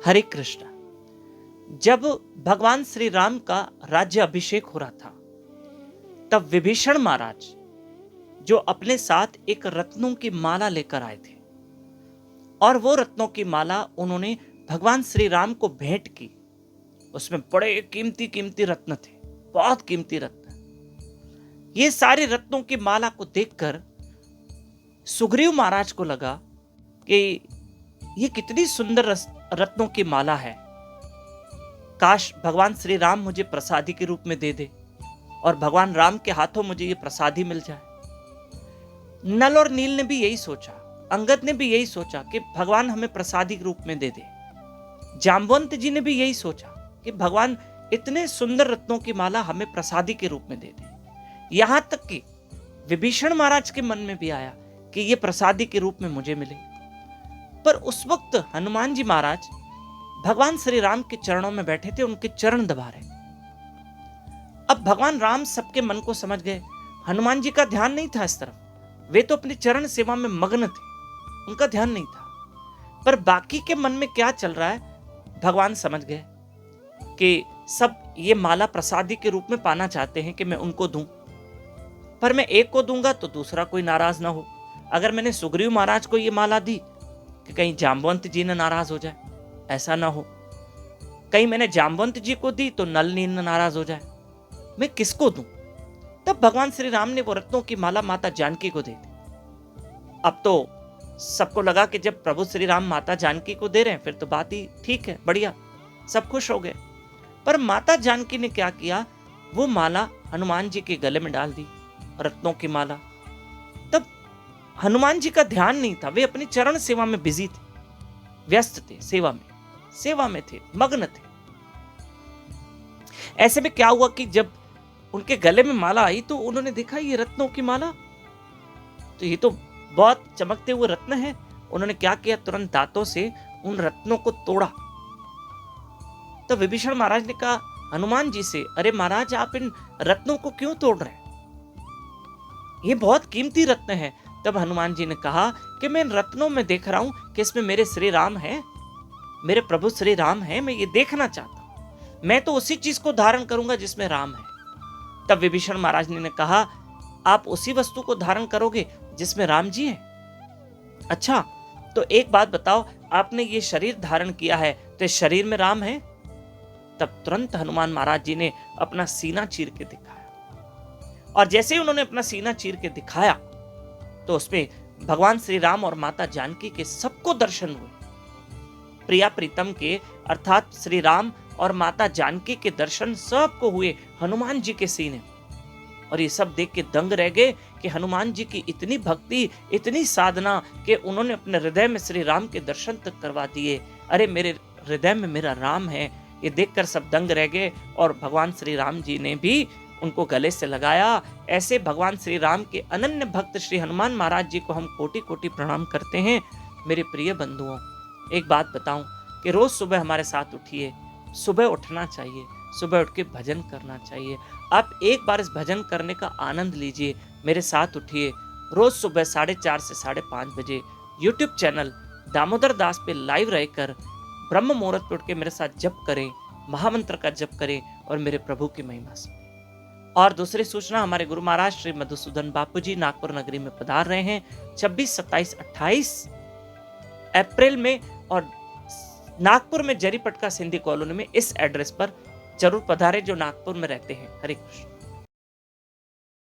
हरे कृष्णा। जब भगवान श्री राम का राज्य अभिषेक हो रहा था, तब विभीषण महाराज जो अपने साथ एक रत्नों की माला लेकर आए थे, और वो रत्नों की माला उन्होंने भगवान श्री राम को भेंट की। उसमें बड़े कीमती कीमती रत्न थे, बहुत कीमती रत्न। ये सारे रत्नों की माला को देखकर सुग्रीव महाराज को लगा कि ये कितनी सुंदर रत्नों की माला है, काश भगवान श्री राम मुझे प्रसादी के रूप में दे दे और भगवान राम के हाथों मुझे ये प्रसादी मिल जाए। नल और नील ने भी यही सोचा, अंगद ने भी यही सोचा कि भगवान हमें प्रसादी के रूप में दे दे। जाम्बवंत जी ने भी यही सोचा कि भगवान इतने सुंदर रत्नों की माला हमें प्रसादी के रूप में दे दे। यहां तक कि विभीषण महाराज के मन में भी आया कि ये प्रसादी के रूप में मुझे मिले। पर उस वक्त हनुमान जी महाराज भगवान श्री राम के चरणों में बैठे थे, उनके चरण दबा रहे। अब भगवान राम सबके मन को समझ गए। हनुमान जी का ध्यान नहीं था इस तरफ, वे तो अपनी चरण सेवा में मग्न थे, उनका ध्यान नहीं था। पर बाकी के मन में क्या चल रहा है भगवान समझ गए कि सब ये माला प्रसादी के रूप में पाना चाहते हैं कि मैं उनको दूं, पर मैं एक को दूंगा तो दूसरा कोई नाराज ना हो। अगर मैंने सुग्रीव महाराज को ये माला दी कि कहीं जाम्बवंत जी ने नाराज हो जाए, ऐसा ना हो। कहीं मैंने जाम्बवंत जी को दी तो नल नील नाराज हो जाए, मैं किसको दूं? तब भगवान श्री राम ने वो रत्नों की माला माता जानकी को दे दी। अब तो सबको लगा कि जब प्रभु श्री राम माता जानकी को दे रहे हैं फिर तो बात ही ठीक है, बढ़िया, सब खुश हो गए। पर माता जानकी ने क्या किया, वो माला हनुमान जी के गले में डाल दी, रत्नों की माला। तब हनुमान जी का ध्यान नहीं था, वे अपनी चरण सेवा में बिजी थे, व्यस्त थे, सेवा में थे, मग्न थे। ऐसे में क्या हुआ कि जब उनके गले में माला आई तो उन्होंने देखा ये रत्नों की माला, तो ये तो बहुत चमकते हुए रत्न है। उन्होंने क्या किया, तुरंत दांतों से उन रत्नों को तोड़ा। तो विभीषण महाराज ने कहा हनुमान जी से, अरे महाराज आप इन रत्नों को क्यों तोड़ रहे हैं, ये बहुत कीमती रत्न है। तब हनुमान जी ने कहा कि मैं इन रत्नों में देख रहा हूं कि इसमें मेरे श्री राम है, मेरे प्रभु श्री राम है, मैं ये देखना चाहता हूं, मैं तो उसी चीज को धारण करूंगा जिसमें राम है। तब विभीषण महाराज ने कहा आप उसी वस्तु को धारण करोगे जिसमें राम जी हैं? अच्छा, तो एक बात बताओ, आपने ये शरीर धारण किया है तो इस शरीर में राम है? तब तुरंत हनुमान महाराज जी ने अपना सीना चीर के दिखाया, और जैसे ही उन्होंने अपना सीना चीर के दिखाया तो उसमें भगवान श्री राम और माता जानकी के सबको दर्शन हुए। प्रिया प्रीतम के अर्थात श्री राम और माता जानकी के दर्शन सबको हुए हनुमान जी के सीने। और ये सब देख के दंग रह गए कि हनुमान जी की इतनी भक्ति, इतनी साधना कि उन्होंने अपने हृदय में श्री राम के दर्शन तक करवा दिए। अरे मेरे हृदय में मेरा राम है, ये देखकर सब दंग रह गए। और भगवान श्री राम जी ने भी उनको गले से लगाया। ऐसे भगवान श्री राम के अनन्य भक्त श्री हनुमान महाराज जी को हम कोटि कोटि प्रणाम करते हैं। मेरे प्रिय बंधुओं, एक बात बताऊं कि रोज सुबह हमारे साथ उठिए, सुबह उठना चाहिए, सुबह उठ के भजन करना चाहिए। आप एक बार इस भजन करने का आनंद लीजिए, मेरे साथ उठिए। रोज सुबह 4:30 से 5:30 बजे YouTube चैनल दामोदर दास पे लाइव रहकर ब्रह्म मुहूर्त पे उठ के मेरे साथ जप करें, महामंत्र का जप करें और मेरे प्रभु की महिमा सुनें। और दूसरी सूचना, हमारे गुरु महाराज श्री मधुसूदन बापू जी नागपुर नगरी में पधार रहे हैं 26, 27, 28 अप्रैल में, और नागपुर में जरीपटका सिंधी कॉलोनी में इस एड्रेस पर जरूर पधारे जो नागपुर में रहते हैं। हरे कृष्ण।